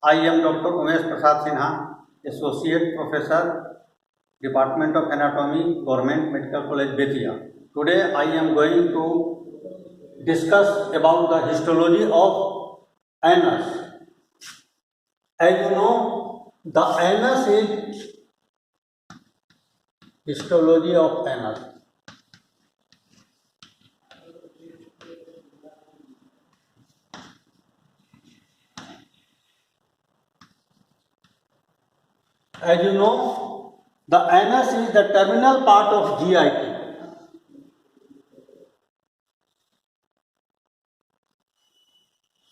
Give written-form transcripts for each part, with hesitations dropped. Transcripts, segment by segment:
I am Dr. Umesh Prasad Sinha, Associate Professor, Department of Anatomy, Government Medical College, Bettiya. Today I am going to discuss about the histology of anus. As you know, the anus is histology of anus. As you know, the anus is the terminal part of GIT.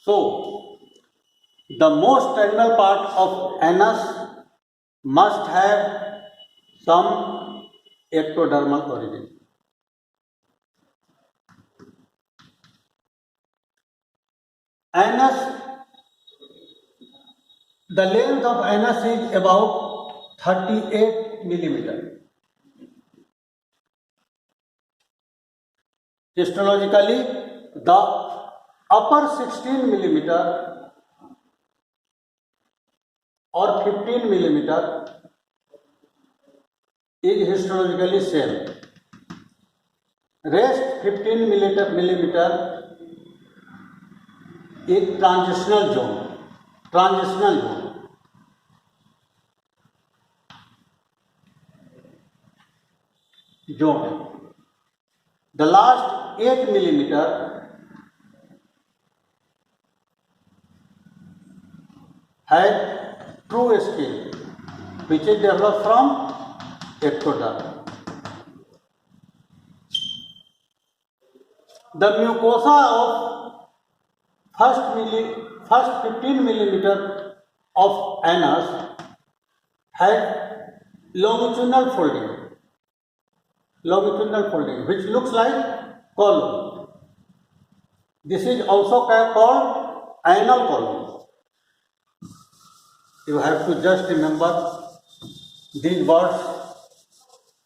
So, the most terminal part of anus must have some ectodermal origin. Anus, the length of anus is about 38 millimeter. Histologically, the upper 16 millimeter or 15 millimeter is histologically same. Rest 15 millimeter is transitional zone. Transitional zone. Zone. The last 8 millimeter has true skin, which is developed from ectoderm. The mucosa of first 15 millimeter of anus has longitudinal folding, which looks like column. This is also called anal column. You have to just remember these words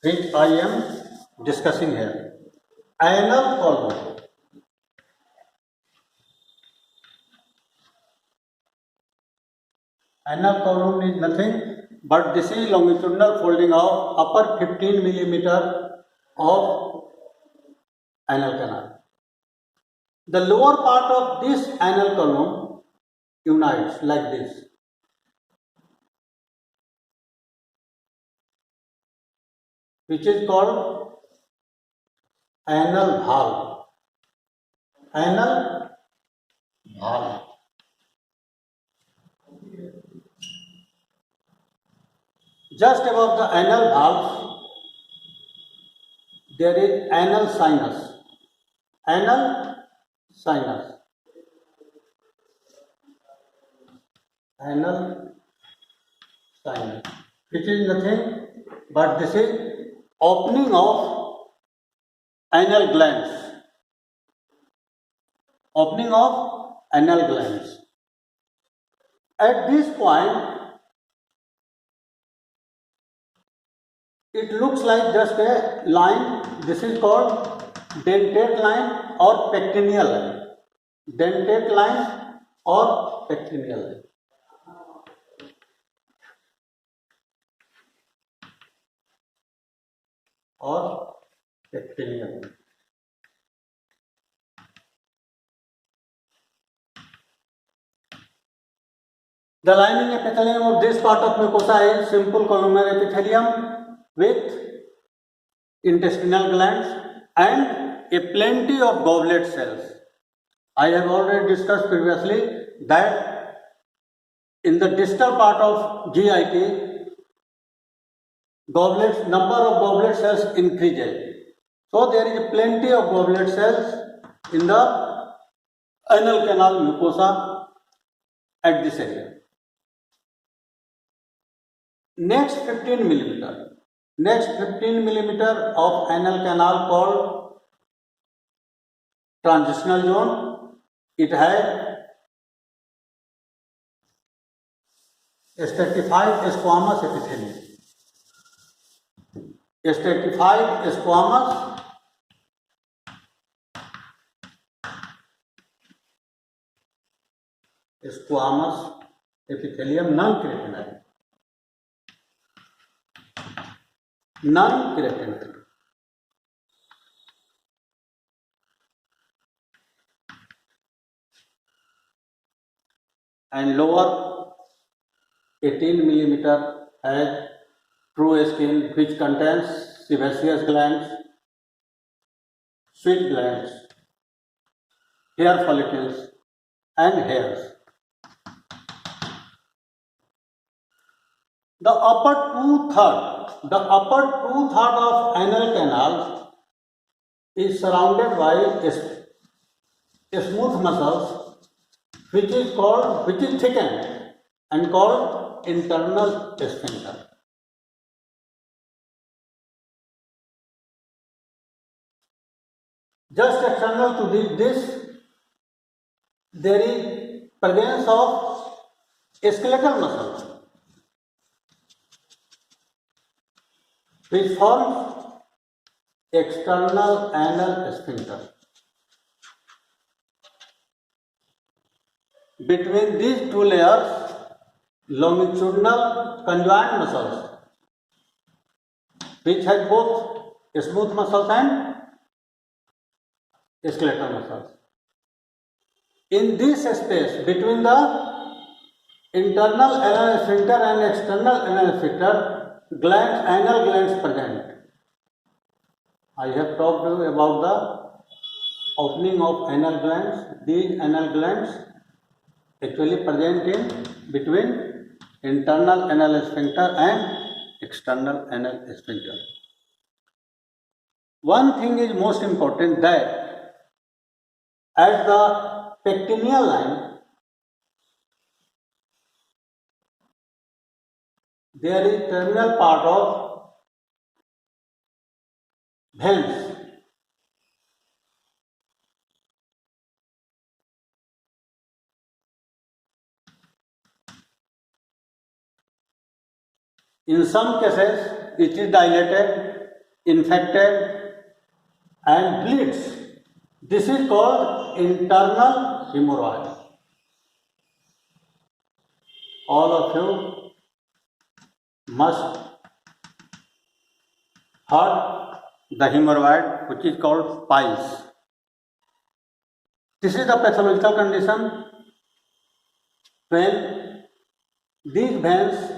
which I am discussing here. Anal column. Anal column is nothing but this is longitudinal folding of upper 15 millimeter of anal canal. The lower part of this anal column unites like this. Which is called anal valve. Anal valve. Just above the anal valve, there is anal sinus. Anal sinus. Anal sinus. Which is nothing but this is opening of anal glands. Opening of anal glands. At this point, it looks like just a line. This is called dentate line or pectineal line. Dentate line or pectineal line. Or pectineal line. The lining epithelium of this part of mucosa is simple columnar epithelium with intestinal glands and a plenty of goblet cells. I have already discussed previously that in the distal part of GIT, number of goblet cells increases. So there is plenty of goblet cells in the anal canal mucosa at this area. Next 15 millimeter of anal canal called transitional zone. It has stratified squamous epithelium. Stratified squamous epithelium non-keratinized. Non-keratinized. And lower 18 millimeter has true skin which contains sebaceous glands, sweat glands, hair follicles and hairs. The upper two-third of anal canal is surrounded by smooth muscles which is thickened and called internal sphincter. Just external to this, there is presence of skeletal muscle which forms external anal sphincter. Between these two layers, longitudinal conjoined muscles which has both smooth muscles and skeletal muscles. In this space between the internal anal sphincter and external anal sphincter, anal glands present. I have talked about the opening of anal glands. These anal glands actually present in between internal anal sphincter and external anal sphincter. One thing is most important, that at the pectineal line there is terminal part of veins. In some cases it is dilated, infected and bleeds. This is called internal hemorrhoid. All of you must heard the hemorrhoid which is called piles. This is the pathological condition when these veins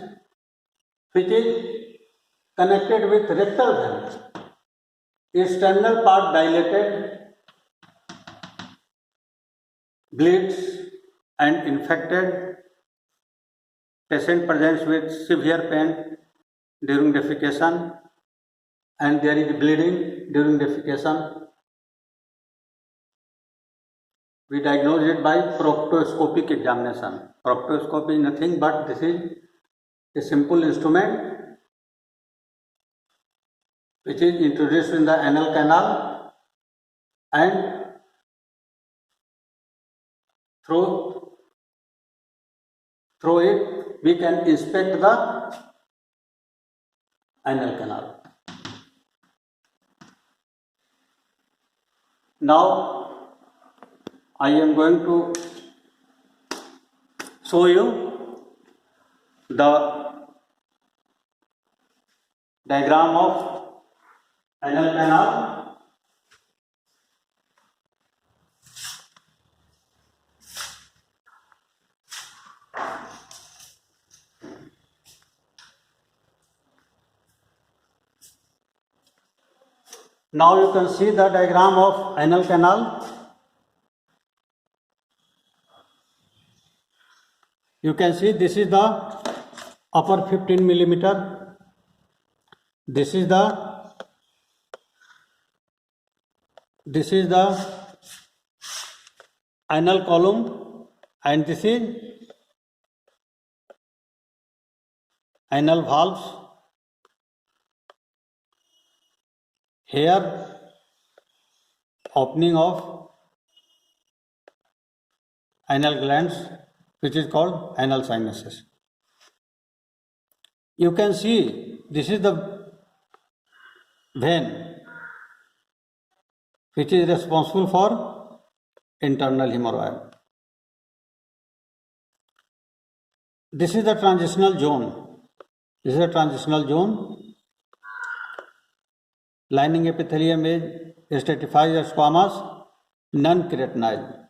which is connected with rectal vein, its terminal part dilated, bleeds and infected, patient presents with severe pain during defecation and there is bleeding during defecation. We diagnose it by proctoscopic examination. Proctoscopy is nothing but this is a simple instrument which is introduced in the anal canal, and through it we can inspect the anal canal. Now I am going to show you the diagram of anal canal. Now you can see the diagram of anal canal. You can see this is the upper 15 millimeter. This is the anal column and this is anal valves. Here opening of anal glands which is called anal sinuses. You can see this is the vein which is responsible for internal hemorrhoid. this is the transitional zone. This is a transitional zone. Lining epithelium is stratified as squamous, non-keratinized.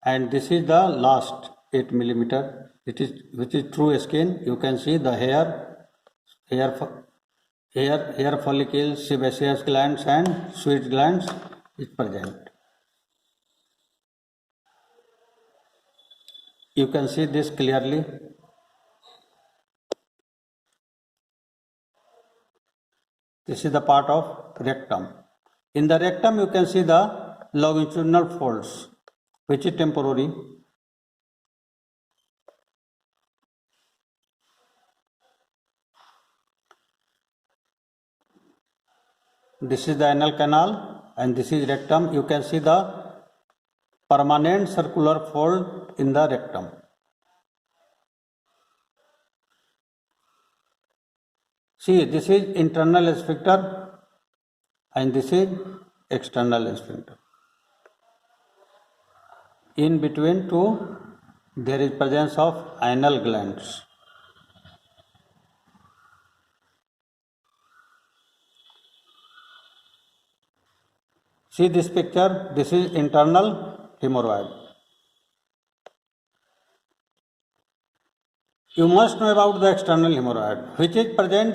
And this is the last 8 millimeter, which is through skin. You can see the hair follicles, sebaceous glands and sweat glands is present. You can see this clearly. This is the part of rectum. In the rectum, you can see the longitudinal folds, which is temporary. This is the anal canal and this is rectum. You can see the permanent circular fold in the rectum. See, this is internal sphincter and this is external sphincter. In between two, there is presence of anal glands. See this picture, this is internal hemorrhoid. You must know about the external hemorrhoid, which is present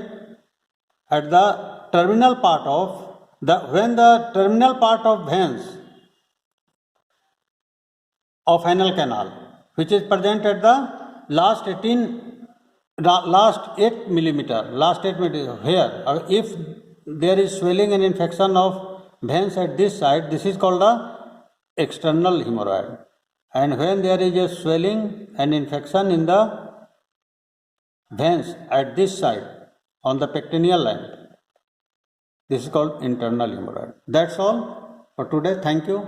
at the terminal part of when the terminal part of veins of anal canal, which is present at the last 8 millimeter here. If there is swelling and infection of veins at this side, this is called the external hemorrhoid. And when there is a swelling and infection in the veins at this side on the pectineal line, this is called internal hemorrhoid. That's all for today. Thank you.